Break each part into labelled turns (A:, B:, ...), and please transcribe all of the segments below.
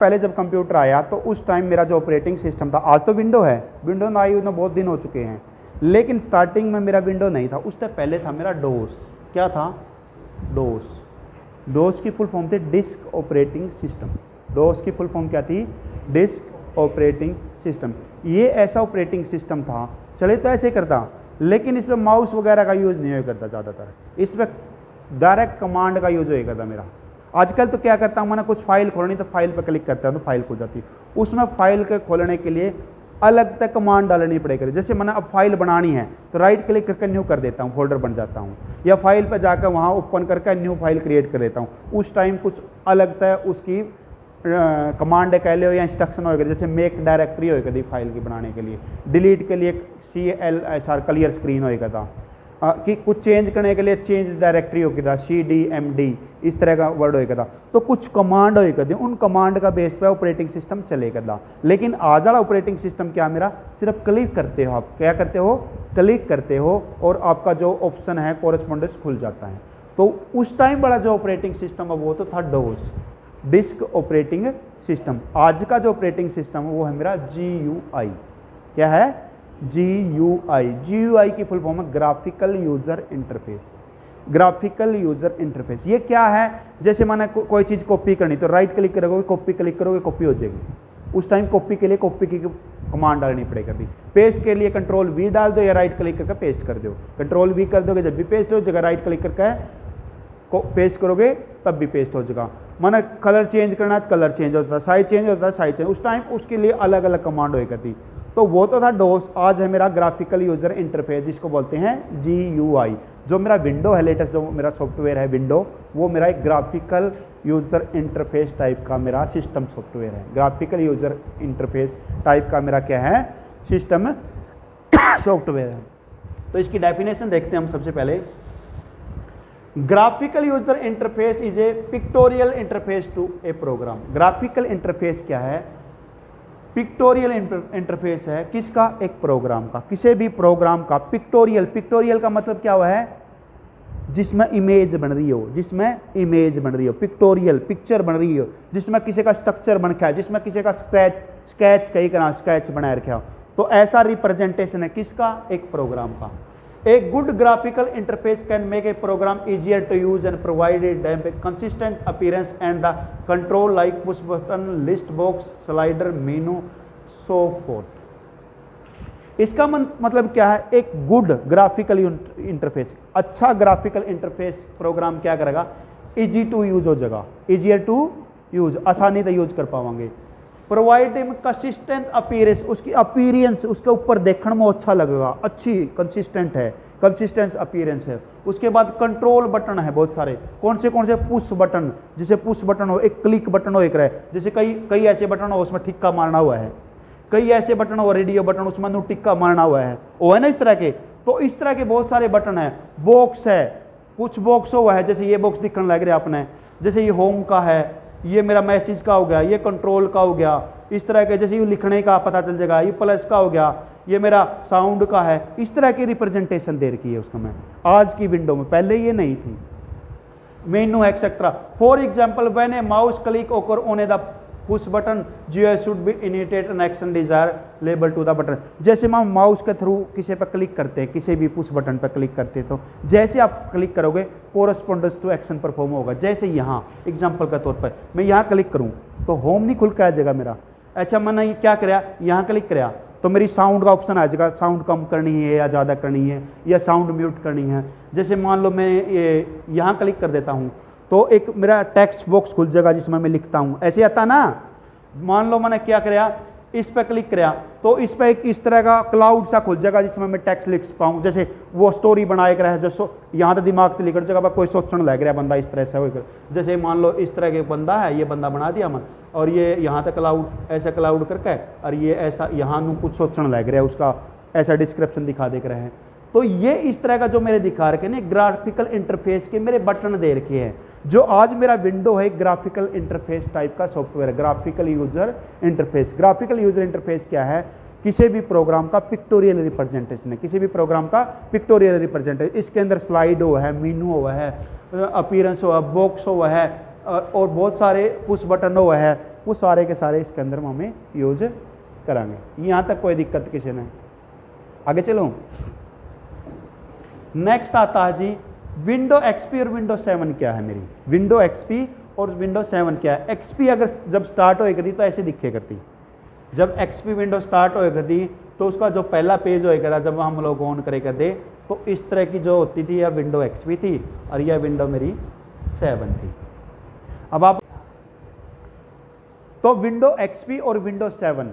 A: पहले जब कंप्यूटर आया तो उस टाइम मेरा जो ऑपरेटिंग सिस्टम था, आज तो विंडो है, विंडो ना आई उन्हें बहुत दिन हो चुके हैं, लेकिन स्टार्टिंग में मेरा विंडो नहीं था, उससे पहले था मेरा डोस। क्या था? डोस। डोस की फुल फॉर्म थी डिस्क ऑपरेटिंग सिस्टम। डोस की फुल फॉर्म क्या थी? Disk operating system. ये ऐसा ऑपरेटिंग सिस्टम था, चले तो ऐसे करता, लेकिन इस पर माउस वगैरह का यूज़ नहीं हो करता ज़्यादातर, इस पर डायरेक्ट कमांड का यूज़ हो करता मेरा। आजकल तो क्या करता हूँ, मैंने कुछ फाइल खोलनी तो फाइल पर क्लिक करता हूँ तो फाइल खुल जाती है। उसमें फाइल के खोलने के लिए अलग तक कमांड डालनी पड़ेगी। जैसे मैंने अब फाइल बनानी है तो राइट क्लिक करके न्यू कर देता हूँ, फोल्डर बन जाता हूँ, या फाइल पर जाकर वहाँ ओपन करके न्यू फाइल क्रिएट कर देता हूँ। उस टाइम कुछ अलग तक उसकी कमांड कह लो या इंस्ट्रक्शन होगा, जैसे मेक डायरेक्टरी होगा थी फाइल की बनाने के लिए, डिलीट के लिए CLSR क्लियर स्क्रीन होगा था, कि कुछ चेंज करने के लिए चेंज डायरेक्टरी होगी था, CDMD इस तरह का वर्ड होगा था। तो कुछ कमांड होगा थी, उन कमांड का बेस पे ऑपरेटिंग सिस्टम चलेगा था। लेकिन आज वाला ऑपरेटिंग सिस्टम क्या मेरा, सिर्फ क्लिक करते हो आप, क्या करते हो? क्लिक करते हो और आपका जो ऑप्शन है कोरेस्पोंडेंस खुल जाता है। तो उस टाइम वाला जो ऑपरेटिंग सिस्टम है वो तो था डोस, डिस्क ऑपरेटिंग सिस्टम। आज का जो ऑपरेटिंग सिस्टम है वो है मेरा GUI। क्या है? GUI। GUI की फुल फॉर्म है graphical user interface. Graphical user interface ये क्या है? जैसे मैंने कोई चीज़ कॉपी करनी तो राइट क्लिक करोगे, कॉपी क्लिक करोगे, कॉपी हो जाएगी। उस टाइम कॉपी के लिए कॉपी की कमांड डालनी पड़ेगी। पेस्ट के लिए Ctrl+V डाल दो या राइट क्लिक करके पेस्ट कर दो। Ctrl+V कर दोगे जब भी पेस्ट हो जाएगा, राइट क्लिक करके पेस्ट करोगे तब भी पेस्ट हो जाएगा। माना कलर चेंज करना है तो कलर चेंज होता है, साइज चेंज होता है, साइज चेंज। उस टाइम उसके लिए अलग अलग कमांड होई करती। तो वो तो था डोस। आज है मेरा ग्राफिकल यूजर इंटरफेस, जिसको बोलते हैं GUI। जो मेरा विंडो है, लेटेस्ट जो मेरा सॉफ्टवेयर है विंडो, वो मेरा एक ग्राफिकल यूजर इंटरफेस टाइप का मेरा सिस्टम सॉफ्टवेयर है। ग्राफिकल यूजर इंटरफेस टाइप का मेरा क्या है? सिस्टम सॉफ्टवेयर है। तो इसकी डेफिनेशन देखते हैं हम सबसे पहले। Graphical user interface is a pictorial interface to a program. Graphical interface क्या है? पिक्टोरियल इंटरफेस है किसका? एक प्रोग्राम का, किसी भी प्रोग्राम का। पिक्टोरियल, पिक्टोरियल का मतलब क्या हुआ है? जिसमें इमेज बन रही हो, जिसमें इमेज बन रही हो। पिक्टोरियल पिक्चर बन रही हो, जिसमें किसी का स्ट्रक्चर बन रखा है, जिसमें किसी का स्केच कई तरह स्केच बनाए रखा हो। तो ऐसा रिप्रेजेंटेशन है किसका? एक प्रोग्राम का। A good graphical interface can make a program easier to use and provide them a consistent appearance and the control like push button, list box, slider, menu, so forth। इसका मतलब क्या है? एक good graphical interface, अच्छा graphical interface programme क्या करेगा? Easy to use हो जाएगा, इजियर टू यूज, आसानी से यूज कर पाएंगे। प्रोवाइड हिम कंसिस्टेंट अपीयरेंस, उसकी अपीयरेंस उसके ऊपर देखने में अच्छा लगेगा, अच्छी कंसिस्टेंट है, कंसिस्टेंट अपीयरेंस है। उसके बाद कंट्रोल बटन है बहुत सारे। कौन से? पुश बटन, जैसे पुश बटन हो, एक क्लिक बटन हो, एक रहे, जैसे कई ऐसे बटन हो उसमें टिक्का मारना हुआ है, कई ऐसे बटन हो रेडियो बटन उसमें टिक्का मारना हुआ है, वो है ना इस तरह के। तो इस तरह के बहुत सारे बटन है। बॉक्स है, कुछ बॉक्स हुआ है, जैसे ये बॉक्स दिखने लग रहा है आपने, जैसे ये होम का है, ये मेरा मैसेज का हो गया, ये कंट्रोल का हो गया, इस तरह के। जैसे ये लिखने का पता चल जाएगा, ये प्लस का हो गया, ये मेरा साउंड का है। इस तरह की रिप्रेजेंटेशन दे रखी है उसको मैं आज की विंडो में, पहले ये नहीं थी। Menu etcetera. For example when a mouse click occurs on the push button GUI should be initiate an action desire label to the button. जैसे हम माउस के थ्रू किसी पर क्लिक करते हैं, किसी भी पुश बटन पर क्लिक करते हैं, तो जैसे आप क्लिक करोगे कोरस्पोंडेंस टू एक्शन परफॉर्म होगा। जैसे यहाँ एग्जांपल के तौर पर मैं यहाँ क्लिक करूँ तो होम नहीं खुल के आ जाएगा मेरा। अच्छा मैंने क्या कराया, यहाँ क्लिक कराया तो मेरी साउंड का ऑप्शन आ जाएगा, साउंड कम करनी है या ज़्यादा करनी है या साउंड म्यूट करनी है। जैसे मान लो मैं ये यहाँ क्लिक कर देता हूँ तो एक मेरा टेक्स्ट बॉक्स खुल जाएगा जिसमें मैं लिखता हूँ, ऐसे आता ना। मान लो मैंने क्या कराया, इस पर क्लिक कराया तो इस पर एक इस तरह का क्लाउड सा खुल जाएगा जिसमें मैं टेक्स्ट लिख पाऊँ। जैसे वो स्टोरी बनाए कर है, जो यहाँ तो दिमाग से लिख जगह पर कोई सोचने लग रहा है बंदा इस तरह से होकर। जैसे मान लो इस तरह के बंदा है, ये बंदा बना दिया मैं, और ये यहाँ तक क्लाउड ऐसा क्लाउड करके, और ये ऐसा यहाँ कुछ सोचने लग रहा है, उसका ऐसा डिस्क्रिप्शन दिखा दे रहे हैं। तो ये इस तरह का जो मेरे दिखा रखे ना ग्राफिकल इंटरफेस के मेरे बटन दे रखे हैं। जो आज मेरा विंडो है ग्राफिकल इंटरफेस टाइप का software, graphical user interface. Graphical user interface क्या है? किसी भी प्रोग्राम का पिक्टोरियल रिप्रेजेंटेशन है, किसी भी प्रोग्राम का पिक्टोरियल रिप्रेजेंटेशन। इसके अंदर स्लाइड हुआ है, मीनू हुआ है, अपीयरेंस हुआ, बॉक्स हुआ है, और बहुत सारे पुश बटन हुआ है। वो सारे के सारे इसके अंदर हमें यूज करांगे। यहाँ तक कोई दिक्कत किसी ने? आगे चलो। नेक्स्ट आता है जी विंडो एक्सपी और विंडो 7 क्या है मेरी। विंडो एक्सपी और विंडो 7 क्या है? एक्सपी अगर जब स्टार्ट होए करती तो ऐसे दिखे करती। जब एक्सपी विंडो स्टार्ट होए करती तो उसका जो पहला पेज होए करता जब हम लोग ऑन करे करते तो इस तरह की जो होती थी, यह विंडो एक्सपी थी और यह विंडो मेरी 7 थी। अब आप तो विंडो एक्सपी और विंडो 7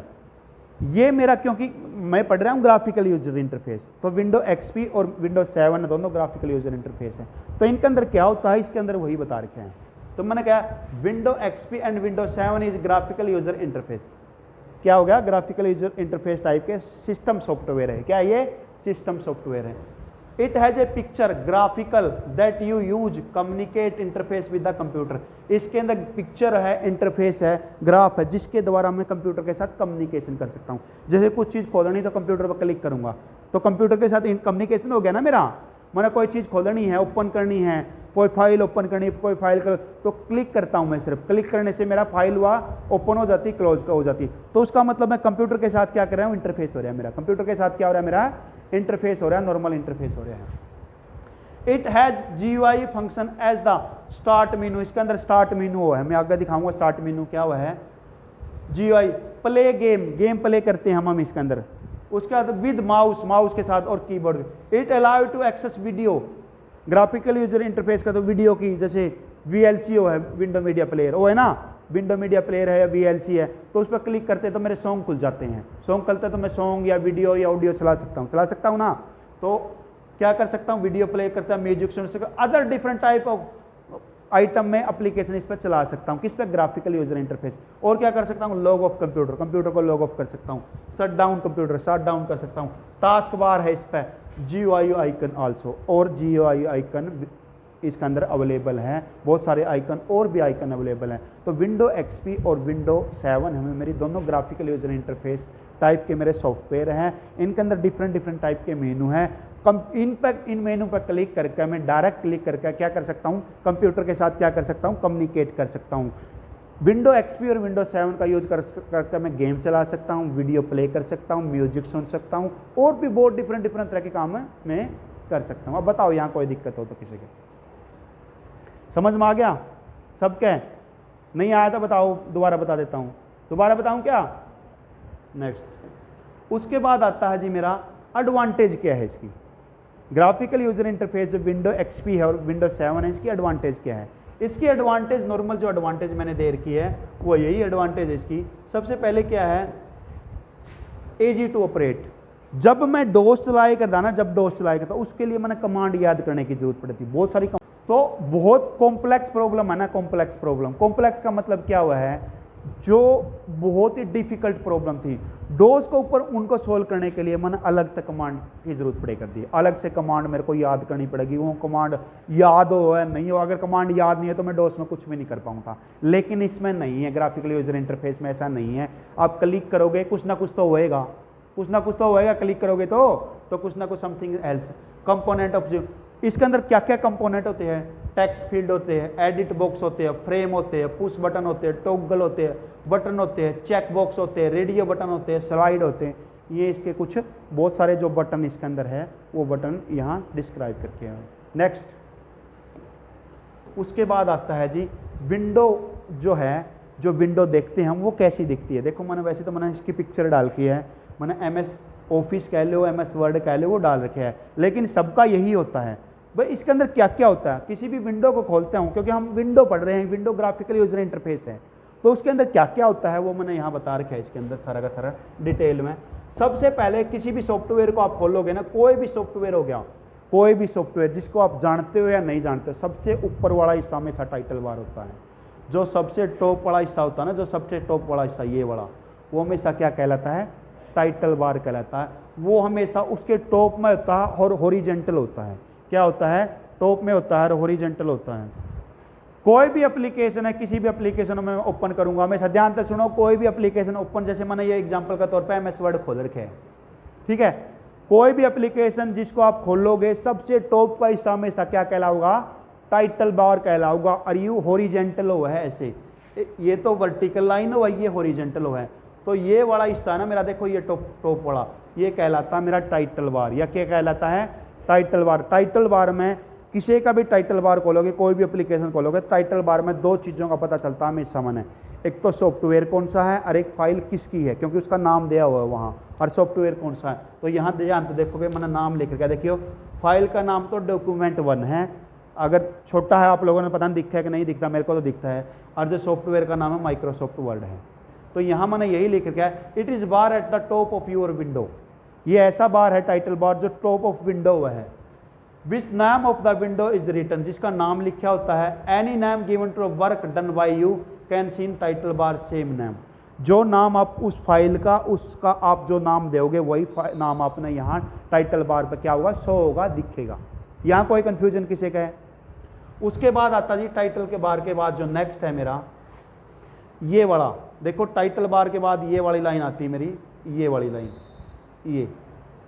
A: ये मेरा, क्योंकि मैं पढ़ रहा हूं ग्राफिकल यूजर इंटरफेस, तो विंडो एक्सपी और विंडो 7 दोनों ग्राफिकल यूजर इंटरफेस है। तो इनके अंदर क्या होता है, इसके अंदर वही बता रखे हैं। तो मैंने कहा window XP and window 7 is graphical user interface. क्या हो गया? ग्राफिकल यूजर इंटरफेस टाइप के सिस्टम सॉफ्टवेयर है। क्या ये? सिस्टम सॉफ्टवेयर है। It has a picture graphical that you use communicate interface with the computer. इसके अंदर पिक्चर है, इंटरफेस है, ग्राफ है, जिसके द्वारा मैं कंप्यूटर के साथ कम्युनिकेशन कर सकता हूँ। जैसे कुछ चीज़ खोलनी तो कंप्यूटर पर क्लिक करूंगा तो कंप्यूटर के साथ कम्युनिकेशन हो गया ना मेरा। मैंने कोई चीज़ खोलनी है, ओपन करनी है, कोई फाइल ओपन करनी है, कोई फाइल कर, तो क्लिक करता हूं मैं, सिर्फ क्लिक करने से मेरा फाइल हुआ ओपन हो जाती, क्लोज हो जाती। तो उसका मतलब मैं कंप्यूटर के साथ क्या कर रहा हूं? इंटरफेस हो रहा है मेरा। कंप्यूटर के साथ क्या हो रहा है मेरा? इंटरफेस हो रहा है, नॉर्मल इंटरफेस हो रहा है। It has GUI function as the start menu. इसके अंदर स्टार्ट मेनू है, मैं आगे दिखाऊंगा स्टार्ट मेनू क्या हुआ है। GUI प्ले गेम प्ले करते हैं हम इसके अंदर। उसके बाद विद माउस के साथ और keyboard. It allow to access video. Graphical user interface का तो वीडियो की, जैसे VLC है, विंडो मीडिया प्लेयर वो है ना, विंडो मीडिया प्लेयर है या VLC है, तो उस पर क्लिक करते तो मेरे सॉन्ग खुल जाते हैं। सॉन्ग खुलते तो मैं सॉन्ग या वीडियो या ऑडियो चला सकता हूँ ना। तो क्या कर सकता हूँ? वीडियो प्ले करता है, म्यूजिक सुन सकता हूँ, other different type of item में एप्लीकेशन इस पर चला सकता हूँ। किस पे? Graphical user interface. और क्या कर सकता हूँ? लॉग ऑफ कंप्यूटर को लॉग ऑफ कर सकता हूँ। Shut down computer, shut down कर सकता हूँ। टास्क बार है इस पर, GUI आइकन आल्सो, और GUI आइकन इसके अंदर अवेलेबल है। बहुत सारे आइकन और भी आइकन अवेलेबल हैं। तो विंडो एक्सपी और विंडो 7 हमें मेरी दोनों ग्राफिकल यूजर इंटरफेस टाइप के मेरे सॉफ्टवेयर हैं। इनके अंदर डिफरेंट टाइप के मेनू हैं। इन मेनू पर क्लिक करके मैं डायरेक्ट क्लिक करके क्या कर सकता हूँ? कंप्यूटर के साथ क्या कर सकता हूँ? कम्युनिकेट कर सकता हूँ। विंडो एक्सपी और विंडो 7 का यूज करके मैं गेम चला सकता हूँ, वीडियो प्ले कर सकता हूँ, म्यूजिक सुन सकता हूँ, और भी बहुत डिफरेंट तरह के काम मैं कर सकता हूँ। अब बताओ यहाँ कोई दिक्कत हो तो किसी के समझ में आ गया? सबके नहीं आया तो बताओ, दोबारा बता देता हूँ। दोबारा बताऊँ क्या? नेक्स्ट उसके बाद आता है जी मेरा एडवांटेज क्या है इसकी। ग्राफिकल यूजर इंटरफेस जो विंडो एक्सपी है और विंडो 7 है, इसकी एडवांटेज क्या है? इसकी एडवांटेज नॉर्मल जो एडवांटेज मैंने दे रखी है वो यही एडवांटेज है इसकी। सबसे पहले क्या है? Easy to operate. जब मैं डोस चलाए करता ना, जब डोस चलाए करता उसके लिए मैंने कमांड याद करने की जरूरत पड़ती, बहुत सारी तो बहुत कॉम्प्लेक्स प्रॉब्लम है ना। कॉम्प्लेक्स प्रॉब्लम, कॉम्प्लेक्स का मतलब क्या हुआ है? जो बहुत ही डिफिकल्ट प्रॉब्लम थी, डोज के ऊपर उनको सोल्व करने के लिए मैंने अलग से कमांड की जरूरत पड़े कर दी। अलग से कमांड मेरे को याद करनी पड़ेगी। वो कमांड याद हो या नहीं हो, अगर कमांड याद नहीं है तो मैं डोज में कुछ भी नहीं कर पाऊंगा। लेकिन इसमें नहीं है, ग्राफिकल यूजर इंटरफेस में ऐसा नहीं है। आप क्लिक करोगे कुछ ना कुछ तो होएगा, कुछ ना कुछ तो होएगा। क्लिक करोगे तो कुछ ना कुछ समथिंग एल्स। कंपोनेंट ऑफ इसके अंदर क्या क्या कंपोनेंट होते हैं? टेक्स्ट फील्ड होते हैं, एडिट बॉक्स होते हैं, फ्रेम होते हैं, पुश बटन होते हैं, टॉगल होते हैं, बटन होते हैं, चेक बॉक्स होते हैं, रेडियो बटन होते हैं, स्लाइड होते हैं। ये इसके कुछ बहुत सारे जो बटन इसके अंदर है वो बटन यहाँ डिस्क्राइब करके हैं। नेक्स्ट उसके बाद आता है जी विंडो जो है, जो विंडो देखते हैं हम वो कैसी दिखती है। देखो मैंने वैसे तो मैंने इसकी पिक्चर डाल की है, मैंने MS ऑफिस कह लो, MS वर्ड कह लो, वो डाल रखे है। लेकिन सबका यही होता है भाई, इसके अंदर क्या क्या होता है। किसी भी विंडो को खोलते हूँ, क्योंकि हम विंडो पढ़ रहे हैं, विंडो ग्राफिकल यूजर इंटरफेस है, तो उसके अंदर क्या क्या होता है वो मैंने यहाँ बता रखा है इसके अंदर सारा का सारा डिटेल में। सबसे पहले किसी भी सॉफ्टवेयर को आप खोलोगे ना, कोई भी सॉफ्टवेयर हो गया, कोई भी सॉफ्टवेयर जिसको आप जानते हो या नहीं जानते, सबसे ऊपर वाला हिस्सा में टाइटल बार होता है। जो सबसे टॉप वाला हिस्सा होता है ना, जो सबसे टॉप वाला हिस्सा ये वाला, वो हमेशा क्या कहलाता है? टाइटल बार कहलाता है। वो हमेशा उसके टॉप में होता है और हॉरिजेंटल होता है। क्या होता है? टॉप में होता है और हॉरिजेंटल होता है। कोई भी एप्लीकेशन है, किसी भी एप्लीकेशन में ओपन करूंगा, हमेशा ध्यान से सुनो, कोई भी एप्लीकेशन ओपन, जैसे मैंने ये एग्जांपल का तौर पे MS वर्ड खोल रखे है, ठीक है। कोई भी एप्लीकेशन जिसको आप खोलोगे, सबसे टॉप का हिस्सा हमेशा क्या कहलाऊगा? Title bar कहलाऊगा। और यू हॉरिजेंटल हुआ है ऐसे, ये तो वर्टिकल लाइन हो है, ये हॉरिजेंटल हो है। तो ये वाला हिस्सा है ना मेरा, देखो ये टॉप वाला, ये कहलाता है मेरा टाइटल बार, या क्या कहलाता है, टाइटल बार। टाइटल बार में किसी का भी टाइटल बार खोलोगे, कोई भी एप्लीकेशन खोलोगे, टाइटल बार में दो चीज़ों का पता चलता है हमेशा मन है, एक तो सॉफ्टवेयर कौन सा है और एक फाइल किसकी है, क्योंकि उसका नाम दिया हुआ है वहाँ, और सॉफ्टवेयर कौन सा है। तो यहाँ ध्यान तो देखोगे मैंने नाम लिख रखा है, देखियो फाइल का नाम तो डॉक्यूमेंट1 है, अगर छोटा है आप लोगों ने पता नहीं दिखता है कि नहीं दिखता, मेरे को तो दिखता है, और जो सॉफ्टवेयर का नाम है माइक्रोसॉफ्ट वर्ड है। तो यहाँ मैंने यही लिख रखा है, it is bar at the top of your window, ये ऐसा बार है टाइटल बार जो टॉप ऑफ विंडो है। विच नाम of the window is written, जिसका नाम लिखा होता है, एनी नाम given to work done by you can see in title bar same नाम, जो नाम आप उस फाइल का, उसका आप जो नाम दोगे वही नाम आपने यहाँ टाइटल बार पर क्या होगा, शो होगा, दिखेगा। यहाँ कोई कंफ्यूजन किसी का है। उसके बाद आता जी टाइटल के बार के बाद जो नेक्स्ट है मेरा ये वाला, देखो टाइटल बार के बाद ये वाली लाइन आती है मेरी, ये वाली लाइन, ये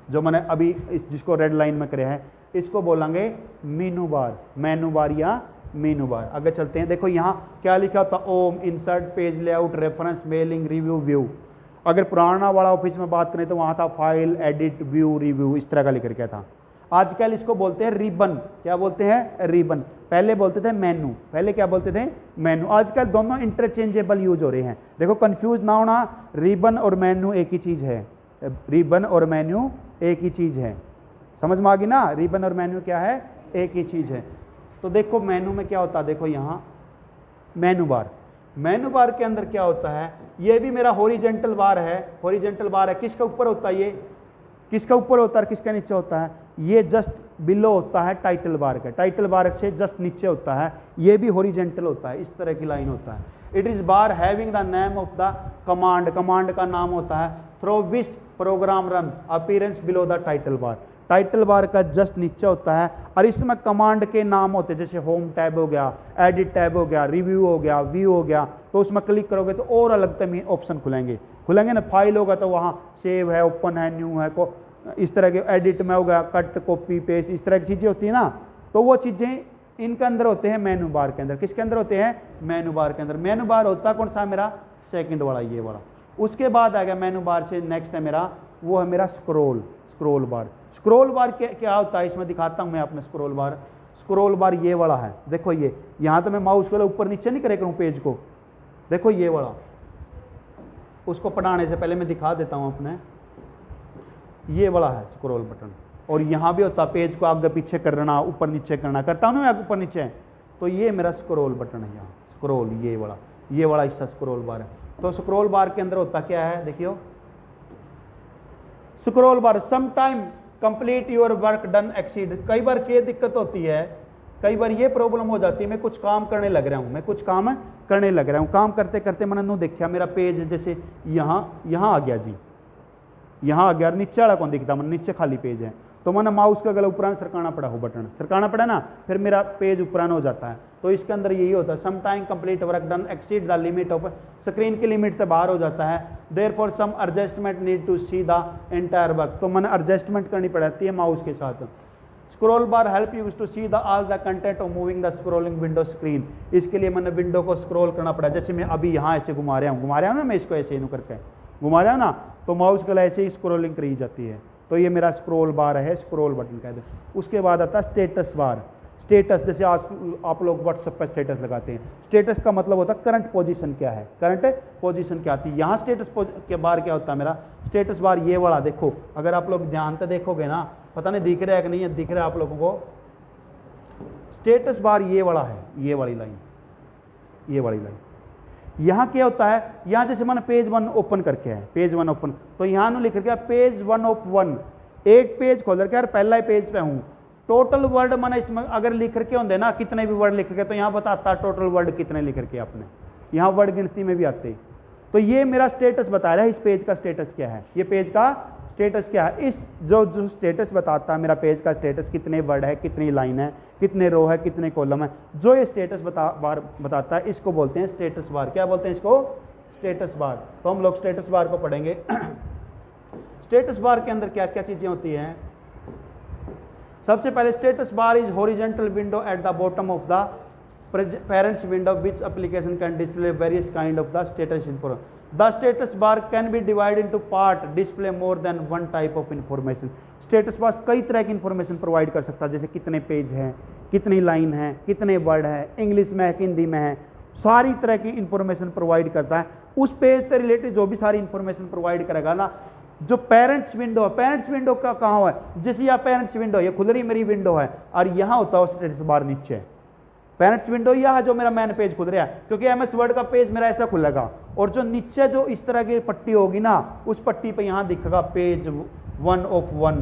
A: जो मैंने अभी जिसको रेड लाइन में करे है, इसको बोलेंगे मेनू बार, मेनू बार या मेनू बार। आगे चलते हैं, देखो यहाँ क्या लिखा होता, home, insert, page layout, reference, mailing, review, view. अगर पुराना वाला ऑफिस में बात करें तो वहाँ था फाइल, एडिट, व्यू, रिव्यू, इस तरह का लिख रखा था। आजकल इसको बोलते हैं रिबन, क्या बोलते हैं, रिबन। पहले बोलते थे मेनू, पहले क्या बोलते थे, मेनू। आजकल दोनों इंटरचेंजेबल यूज हो रहे हैं। देखो कंफ्यूज ना होना, रिबन और मेनू एक ही चीज़ है, रिबन और मेन्यू एक ही चीज़ है, समझ में आ गई ना, रिबन और मेन्यू क्या है, एक ही चीज़ है। तो देखो मेनू में क्या होता है, देखो यहाँ मेनू बार, मेनू बार के अंदर क्या होता है, ये भी मेरा हॉरिजेंटल बार है, हॉरिजेंटल बार है, किसका ऊपर होता है, ये किसका ऊपर होता है, किसका नीचे होता है, ये जस्ट बिलो होता है टाइटल बार का, टाइटल बार से जस्ट नीचे होता है, ये भी हॉरिजेंटल होता है, इस तरह की लाइन होता है। It is bar having the name of the command, command का नाम होता है, through which program run, appearance below the title bar, title bar का जस्ट नीचे होता है, और इसमें कमांड के नाम होते हैं, जैसे होम टैब हो गया, एडिट टैब हो गया, रिव्यू हो गया, व्यू हो गया। तो उसमें क्लिक करोगे तो और अलग तमीन ऑप्शन खुलेंगे ना, फाइल होगा तो वहाँ सेव है, ओपन है, न्यू है, को इस तरह के, एडिट में होगा, कट, कॉपी, पेस्ट, इस तरह की चीज़ें होती है ना। तो वो चीज़ें इनके अंदर होते हैं मेनू बार के अंदर। किसके अंदर होते हैं, मेनू बार के अंदर। मेनू बार होता कौन सा मेरा, सेकंड वाला, ये वाला। उसके बाद आ गया मेनू बार से नेक्स्ट है मेरा, वो है मेरा स्क्रॉल, स्क्रॉल बार। स्क्रॉल बार क्या होता है, इसमें दिखाता हूँ मैं अपने स्क्रॉल बार। स्क्रॉल बार ये वाला है, देखो ये, यहाँ तो मैं माउस वाला ऊपर नीचे नहीं करे करूँ पेज को, देखो ये वाला, उसको पढ़ाने से पहले मैं दिखा देता हूँ अपने, ये वाला है स्क्रॉल बटन। और यहाँ भी होता पेज को आगे पीछे करना, ऊपर नीचे करना, करता हूँ ना मैं ऊपर नीचे, तो ये मेरा स्क्रॉल बटन है, यहाँ स्क्रॉल, ये वाला हिस्सा स्क्रॉल बार है। तो स्क्रॉल बार के अंदर होता क्या है, देखियो scroll bar, some time complete your work done exceed. कई बार ये दिक्कत होती है, कई बार ये प्रॉब्लम हो जाती है, मैं कुछ काम करने लग रहा हूँ, काम करते करते मैंने नो देखा मेरा पेज जैसे यहाँ आ गया जी, यहाँ आ गया, नीचे वाला कौन दिखता, मैंने नीचे खाली पेज है, तो मैंने माउस का गला ऊपरान सरकाना पड़ा हो, बटन सरकाना पड़ा ना, फिर मेरा पेज ऊपरान हो जाता है। तो इसके अंदर यही होता है, some time complete work done exceed the limit of, screen की लिमिट से बाहर हो जाता है, therefore some adjustment need to see the entire work. तो मैंने एडजस्टमेंट करनी पड़ती है माउस के साथ। Scroll bar help you to see the all the content of moving the scrolling window screen. इसके लिए मैंने विंडो को स्क्रॉल करना पड़ा, जैसे मैं अभी यहाँ ऐसे घुमा रहा हूँ ना, मैं इसको ऐसे ही करके घुमा रहा हूँ ना, तो माउस गला ऐसे ही स्क्रॉलिंग करी जाती है। तो ये मेरा स्क्रॉल बार है, स्क्रॉल बटन कह दो। उसके बाद आता है स्टेटस बार। स्टेटस, जैसे आज आप लोग व्हाट्सएप पर स्टेटस लगाते हैं, स्टेटस का मतलब होता है करंट पोजीशन क्या है, करंट पोजीशन क्या आती है। यहाँ स्टेटस के बार क्या होता है मेरा, स्टेटस बार ये वाला, देखो अगर आप लोग ध्यान से देखोगे ना, पता नहीं दिख रहा है कि नहीं है, दिख रहा है आप लोगों को, स्टेटस बार ये वाला है, ये वाली लाइन। यहाँ क्या होता है, यहाँ जैसे मैंने पेज 1 ओपन करके है, पेज 1 ओपन, तो यहाँ लिख रखा है पेज 1 ऑफ 1, एक पेज खोल रखा है, पहला ही पेज पे हूँ। टोटल वर्ड मैंने इसमें अगर लिख रखे होंगे ना, कितने भी वर्ड लिख रखे, तो यहाँ बताता टोटल वर्ड कितने लिख रखे आपने, यहाँ वर्ड गिनती में भी आते। तो ये मेरा स्टेटस बता रहा है, इस पेज का स्टेटस क्या है, ये पेज का स्टेटस क्या है। इस जो स्टेटस बताता है मेरा पेज का स्टेटस, कितने वर्ड है, कितनी लाइन है, कितने रो है, कितने कॉलम है, जो ये स्टेटस बताता है, इसको बोलते हैं स्टेटस बार। क्या बोलते हैं इसको, स्टेटस बार। तो हम लोग स्टेटस बार को पढ़ेंगे। स्टेटस बार के अंदर क्या क्या चीजें होती हैं। सबसे पहले status bar is horizontal window at the bottom of the parents window which application can display various kind of the status information. The status bar can be divided into part display more than one type of information. Status bar कई तरह की information provide कर सकता है, जैसे कितने page हैं, कितनी लाइन है, कितने वर्ड है, इंग्लिश में है कि हिंदी में है, सारी तरह की इंफॉर्मेशन प्रोवाइड करता है। उस पेज से रिलेटेड जो भी सारी इंफॉर्मेशन प्रोवाइड करेगा ना, जो पेरेंट्स विंडो है, पेरेंट्स विंडो का कहाँ है, जैसे यह पेरेंट्स विंडो, ये खुद रही मेरी विंडो है और यहाँ होता है स्टेटस बार नीचे। पेरेंट्स विंडो यह है जो मेरा मैन पेज खुल रहा है, क्योंकि एमएस वर्ड का पेज मेरा ऐसा खुलेगा और जो नीचे जो इस तरह की पट्टी होगी ना, उस पट्टी पे यहाँ दिखेगा पेज 1 ऑफ 1,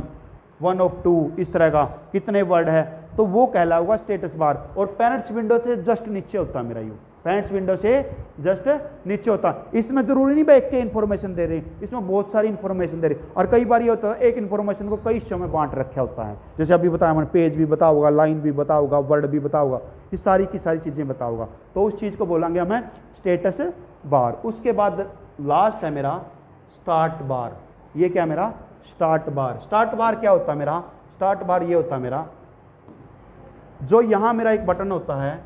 A: 1 ऑफ 2, इस तरह का कितने वर्ड है, तो वो कहलाऊगा स्टेटस बार। और पेरेंट्स विंडो से जस्ट नीचे होता है मेरा यू, पेरेंट्स विंडो से जस्ट नीचे होता है। इसमें जरूरी नहीं भाई एक के इन्फॉर्मेशन दे रही, इसमें बहुत सारी इन्फॉर्मेशन दे रही, और कई बार ये होता है एक इन्फॉर्मेशन को कई हिस्सों में बांट रखा होता है, जैसे अभी बताया मैंने, पेज भी बताओगा, लाइन भी बताओगा, वर्ड भी बताओगा, ये सारी की सारी चीज़ें बताओगा, तो उस चीज़ को बोलेंगे हमें स्टेटस बार। उसके बाद लास्ट है मेरा स्टार्ट बार। ये क्या मेरा स्टार्ट बार। स्टार्ट बार क्या होता है मेरा, स्टार्ट बार ये होता है मेरा, जो यहां मेरा एक बटन होता है,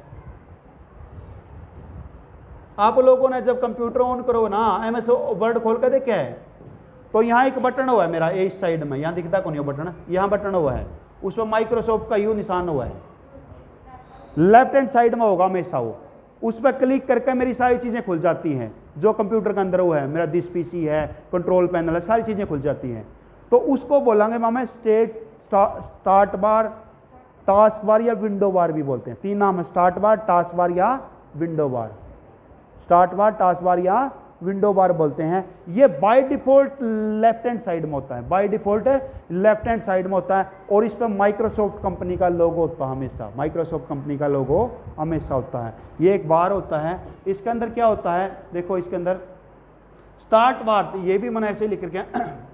A: आप लोगों ने जब कंप्यूटर ऑन करो ना, एमएस वर्ड खोल कर देखा है, तो यहाँ एक बटन हुआ है मेरा इस साइड में, यहाँ दिखता कौन है बटन, यहाँ बटन हुआ है, उसमें माइक्रोसॉफ्ट का यू निशान हुआ है, लेफ्ट हैंड साइड में होगा हमेशा वो, उस पर क्लिक करके मेरी सारी चीज़ें खुल जाती हैं, जो कंप्यूटर के अंदर वो है, मेरा दिस पीसी है, कंट्रोल पैनल है, सारी चीज़ें खुल जाती हैं। तो उसको बोलेंगे हमें स्टार्ट बार, टास्क बार या विंडो बार भी बोलते हैं। तीन नाम है, स्टार्ट बार, टास्क बार या विंडो बार। स्टार्ट बार, टास्क बार या विंडो बार बोलते हैं। ये by default left hand side में होता है, by default left hand side में होता है, और इस पर माइक्रोसॉफ्ट कंपनी का लोगो होता है हमेशा, माइक्रोसॉफ्ट कंपनी का लोगो हमेशा होता है। ये एक बार होता है। इसके अंदर क्या होता है, देखो इसके अंदर स्टार्ट बार, ये भी मैंने ऐसे लिख रखा है,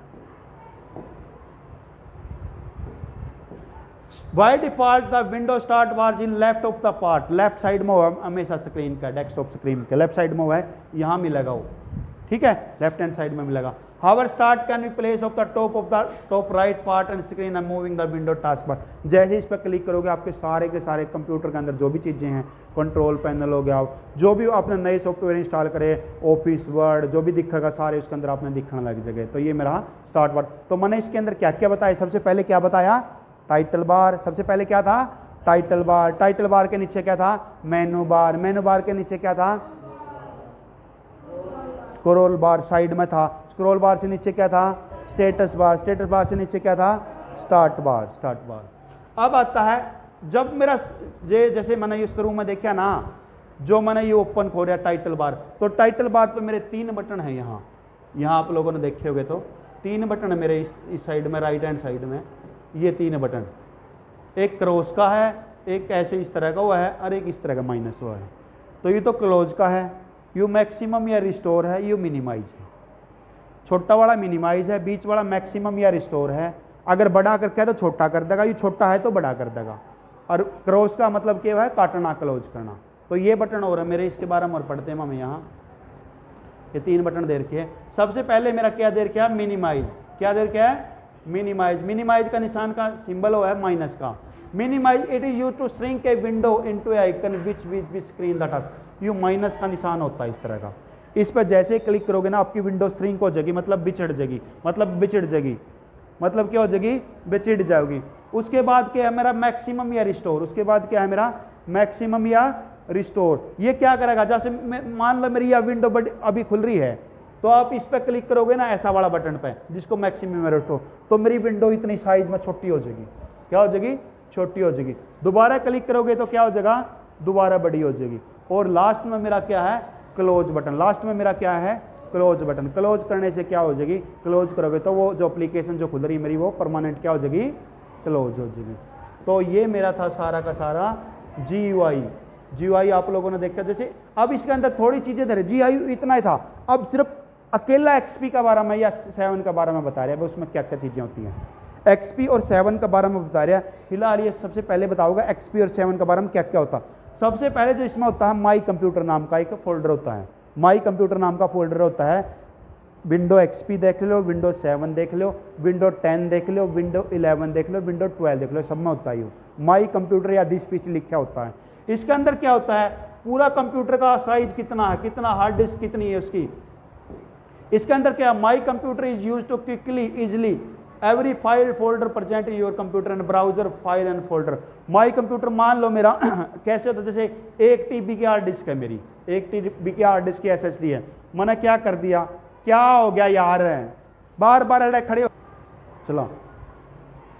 A: by default the window start bar in left of the part, left side में हुआ हमेशा स्क्रीन का, डेस्कटॉप स्क्रीन के लेफ्ट साइड में हुआ है, यहां मिलेगा वो, ठीक है, लेफ्ट हैंड साइड में मिलेगा। However start can be place of the top right part and screen and moving the window task bar. जैसे इस पर क्लिक करोगे आपके सारे के सारे कंप्यूटर के अंदर जो भी चीज़ें हैं, कंट्रोल पैनल हो गया, जो भी आपने नए सॉफ्टवेयर इंस्टॉल करे, ऑफिस वर्ड जो भी दिखेगा सारे उसके अंदर आपने दिखने लग जाएगा। तो ये मेरा स्टार्ट बार। तो मैंने इसके अंदर क्या क्या बताया, सबसे पहले क्या बताया, टाइटल बार। सबसे पहले क्या था, टाइटल बार। टाइटल बार के नीचे क्या था, मेनू बार। मेनू बार के नीचे क्या था, स्क्रॉल बार साइड में था। स्क्रॉल बार से नीचे क्या था, स्टेटस बार। स्टेटस बार से नीचे क्या था, स्टार्ट बार। स्टार्ट बार। अब आता है जब मेरा जैसे मैंने ये शुरू में देखा ना, जो मैंने ये ओपन खोल रहा टाइटल बार, तो टाइटल बार पे मेरे 3 बटन है। यहाँ आप लोगों ने देखे होंगे तो 3 बटन है मेरे इस साइड में, राइट हैंड साइड में, ये 3 बटन, एक क्रॉस का है, एक ऐसे इस तरह का हुआ है, और एक इस तरह का माइनस हुआ है। तो ये तो क्लोज का है, यू मैक्सिमम या रिस्टोर है, यू मिनिमाइज है। छोटा वाला मिनिमाइज है, बीच वाला मैक्सिमम या रिस्टोर है। अगर बड़ा करके है तो छोटा कर देगा, ये छोटा है तो बड़ा कर देगा। और क्रॉस का मतलब क्या है, काटना, क्लोज करना। तो ये बटन हो रहा है मेरे, इसके बारे में और पढ़ते हैं हम यहाँ। ये 3 बटन दे रखे हैं। सबसे पहले मेरा क्या दे रखा है, मिनिमाइज। क्या दे रखा है, मिनिमाइज। मिनिमाइज का निशान का सिंबल हुआ है माइनस का। Minimise it is use to shrink a window into a icon which screen the task. You minus का निशान होता है इस तरह का। इस पर जैसे ही क्लिक करोगे ना, आपकी विंडो श्रिंक हो जाएगी, मतलब बिछड़ जाएगी, मतलब बिछड़ जाएगी, मतलब क्या हो जाएगी, बिछड़ जाएगी। उसके बाद क्या है मेरा, मैक्सिमम या रिस्टोर। उसके बाद क्या है मेरा, मैक्सिमम या रिस्टोर। ये क्या करेगा, जैसे मान लो मेरी यह विंडो बड़ी अभी खुल रही है, तो आप इस पर क्लिक करोगे ना, ऐसा वाला बटन पे जिसको मैक्सिमम या रिस्टोर, तो मेरी विंडो इतनी साइज में छोटी हो जाएगी। क्या हो जाएगी, छोटी हो जाएगी। दोबारा क्लिक करोगे तो क्या हो जाएगा, दोबारा बड़ी हो जाएगी। और लास्ट में मेरा क्या है, क्लोज बटन। लास्ट में मेरा क्या है, क्लोज बटन। क्लोज करने से क्या हो जाएगी, क्लोज करोगे तो वो जो एप्लीकेशन जो खुल रही है मेरी, वो परमानेंट क्या हो जाएगी, क्लोज हो जाएगी। तो ये मेरा था सारा का सारा GUI आप लोगों ने देखा। जैसे अब इसके अंदर थोड़ी चीजें धरे, GUI इतना ही था। अब सिर्फ अकेला XP का बारे में या 7 का बारे में बता रहे हैं, उसमें क्या क्या चीजें होती हैं। XP और 7 का बारे में बता रहे हैं फिलहाल। ये सबसे पहले बताऊंगा XP और 7 के बारे में क्या क्या होता है। सबसे पहले जो इसमें होता है, माई कंप्यूटर नाम का एक फोल्डर होता है। माई कंप्यूटर नाम का फोल्डर होता है। विंडो XP देख लो, विंडो 7 देख लो, विंडो 10 देख लो, विंडो 11 देख लो, विंडो 12 देख लो, सब में होता है। माई कंप्यूटर या दिस पीसी लिखा होता है। इसके अंदर क्या होता है, पूरा कंप्यूटर का साइज कितना है, कितना हार्ड डिस्क कितनी है उसकी। इसके अंदर क्या, my computer is use to quickly easily every file folder present in your computer and browser file and folder. My computer मान लो मेरा कैसे होता है, जैसे 1 TB की हार्ड डिस्क है मेरी, 1 TB की हार्ड डिस्क की SSD है, मैंने क्या कर दिया, क्या हो गया यार, बार बार अड़े खड़े हो, चलो।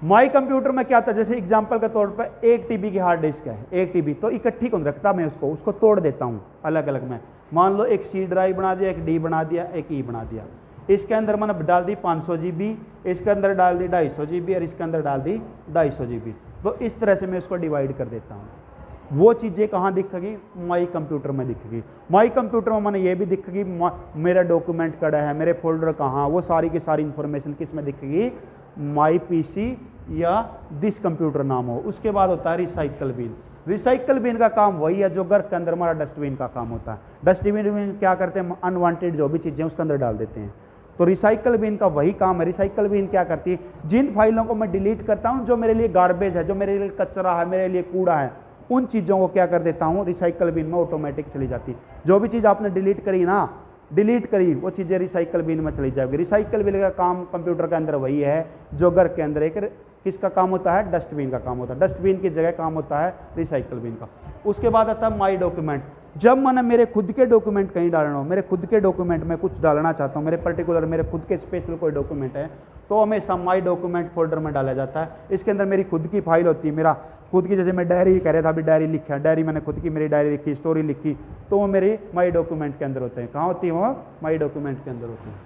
A: माई कंप्यूटर में क्या था, जैसे एग्जांपल के तौर पर 1 TB की हार्ड डिस्क है, 1 TB, तो इकट्ठी कौन रखता, मैं उसको तोड़ देता हूँ अलग अलग में। मान लो एक C ड्राइव बना दिया, एक D बना दिया, एक E बना दिया। इसके अंदर मैंने डाल दी 500 GB, इसके अंदर डाल दी 250 GB और इसके अंदर डाल दी 250 GB। तो इस तरह से मैं इसको डिवाइड कर देता हूँ। वो चीज़ें कहाँ दिखेगी, माई कंप्यूटर में दिखेगी। माई कंप्यूटर में मैंने ये भी दिखेगी मेरा डॉक्यूमेंट कड़ा है, मेरे फोल्डर कहाँ, वो सारी की सारी इंफॉर्मेशन किस में दिखेगी, माई PC या दिस कंप्यूटर नाम हो। उसके बाद होता है रिसाइकल बिन। रिसाइकल बिन का काम वही है जो घर के अंदर हमारा डस्टबिन का काम होता है। डस्टबिन में क्या करते हैं, अनवांटेड जो भी चीज़ें उसके अंदर डाल देते हैं। तो रिसाइकल बिन का वही काम है। रिसाइकल बिन क्या करती है, जिन फाइलों को मैं डिलीट करता हूं, जो मेरे लिए गार्बेज है, जो मेरे लिए कचरा है, मेरे लिए कूड़ा है, उन चीज़ों को क्या कर देता हूं, रिसाइकल बिन में ऑटोमेटिक चली जाती है। जो भी चीज़ आपने डिलीट करी ना, डिलीट करी, वो चीज़ें रिसाइकल बिन में चली जाएगी। रिसाइकल बिन का काम कंप्यूटर के अंदर वही है जो घर के अंदर एक किसका काम होता है, डस्टबिन का काम होता है। डस्टबिन की जगह काम होता है रिसाइकल बिन का। उसके बाद आता है माई डॉक्यूमेंट। जब मैंने मेरे खुद के डॉक्यूमेंट कहीं डालना हो, मेरे खुद के डॉक्यूमेंट में कुछ डालना चाहता हूँ, मेरे पर्टिकुलर मेरे खुद के स्पेशल कोई डॉक्यूमेंट है, तो हमेशा माई डॉक्यूमेंट फोल्डर में डाला जाता है। इसके अंदर मेरी खुद की फाइल होती है, मेरा खुद की, जैसे मैं डायरी कह रहा था, अभी डायरी लिखा, डायरी मैंने खुद की मेरी डायरी लिखी, स्टोरी लिखी, तो वो मेरी माई डॉक्यूमेंट के अंदर होते हैं। कहाँ होती है वो, माई डॉक्यूमेंट के अंदर होती है।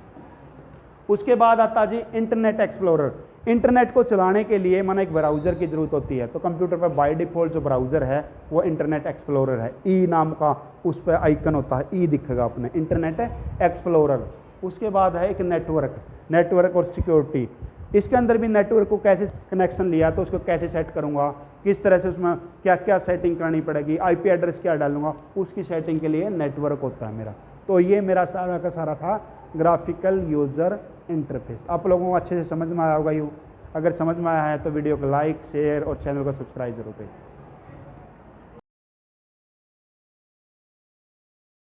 A: उसके बाद आता जी इंटरनेट एक्सप्लोरर। इंटरनेट को चलाने के लिए माना एक ब्राउज़र की ज़रूरत होती है, तो कंप्यूटर पर बाय डिफ़ॉल्ट जो ब्राउज़र है वो इंटरनेट एक्सप्लोरर है। ई नाम का उस पर आइकन होता है, ई दिखेगा अपने, इंटरनेट एक्सप्लोरर। उसके बाद है एक नेटवर्क और सिक्योरिटी। इसके अंदर भी नेटवर्क को कैसे कनेक्शन लिया, तो उसको कैसे सेट करूँगा, किस तरह से उसमें क्या क्या सेटिंग करनी पड़ेगी, IP एड्रेस क्या डालूंगा, उसकी सेटिंग के लिए नेटवर्क होता है मेरा। तो ये मेरा सारा का सारा था ग्राफिकल यूज़र इंटरफेस। आप लोगों को अच्छे से समझ में आया होगा। अगर समझ में आया है तो वीडियो को लाइक, शेयर और चैनल को सब्सक्राइब जरूर करें।